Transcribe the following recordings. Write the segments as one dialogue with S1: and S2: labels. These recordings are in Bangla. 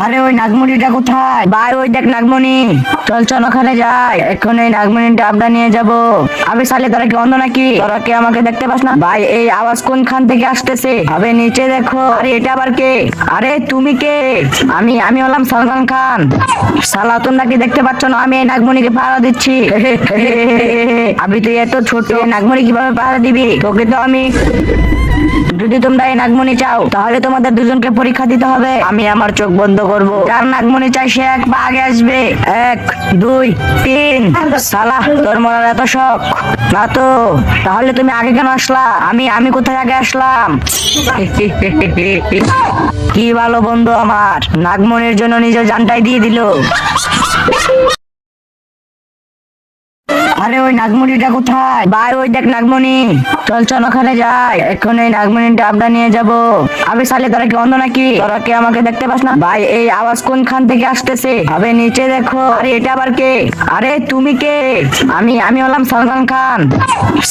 S1: আরে ওই নাগমণিটা কোথায় ভাই? ওই দেখ নাগমণি, চল চল ওখানে যাই, এখন এই নাগমণিটা আমরা নিয়ে যাব। আবে সালে তোরা কি অন্ধ নাকি? তোরা কি আমাকে দেখতে পাস না? ভাই এই আওয়াজ কোনখান থেকে আসতেছে? আবে নিচে দেখো। আরে এটা আবার কে? আরে তুমি কে? আমি হলাম সালমান খান। সালা তোমরা কি দেখতে পাচ্ছ না আমি এই নাগমণিকে পাহারা দিচ্ছি? আবি তুই এত ছোট, নাগমণি কিভাবে পাহারা দিবি? তোকে তো আমি, যদি তোমরা এই নাগমণি চাও তাহলে তোমাদের দুজনকে পরীক্ষা দিতে হবে। আমি আমার চোখ বন্ধ করব, যার নাগমণি চাই সে এক পা আগে আসবে। 1 2 3। সালা তোর মরার এত শখ না তো? তাহলে তুমি আগে কেন আসলা? আমি কোথায় আগে আসলাম? কি ভালো বন্ধু আমার, নাগমণির জন্য নিজের জানটাই দিয়ে দিল। আরে ওই নাগমণিটা কোথায় ভাই? ওই দেখ নাগমণি, চল চল ওখানে যাই, এখন এই নাগমণিটা আমরা নিয়ে যাব। আবে সালে তোরা কি অন্ধ নাকি? তোরা কি আমাকে দেখতে পাস না? ভাই এই আওয়াজ কোনখান থেকে আসতেছে? আবে নিচে দেখো। আরে এটা আবার কে? আরে তুমি কে? আমি হলাম সালমান খান।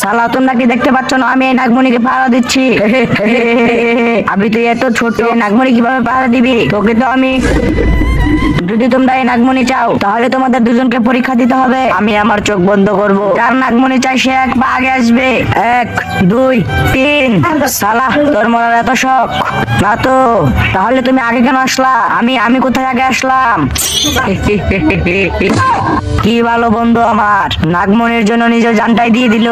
S1: সালা তোমরা কি দেখতে পাচ্ছ না আমি এই নাগমণিকে পাহারা দিচ্ছি? আবি তুই এত ছোট, নাগমণি কিভাবে পাহারা দিবি? তোকে তো আমি, যদি তোমরা এই নাগমণি চাও তাহলে তোমাদের দুজনকে পরীক্ষা দিতে হবে। আমি আমার চোখ বন্ধ করব, যার নাগমণি চাই সে এক পা আগে আসবে। 1 2 3। সালা তোর মরার এত শখ না তো? তাহলে তুমি আগে কেন আসলা? আমি কোথায় আগে আসলাম? কি ভালো বন্ধু আমার, নাগমণির জন্য নিজের জানটাই দিয়ে দিল।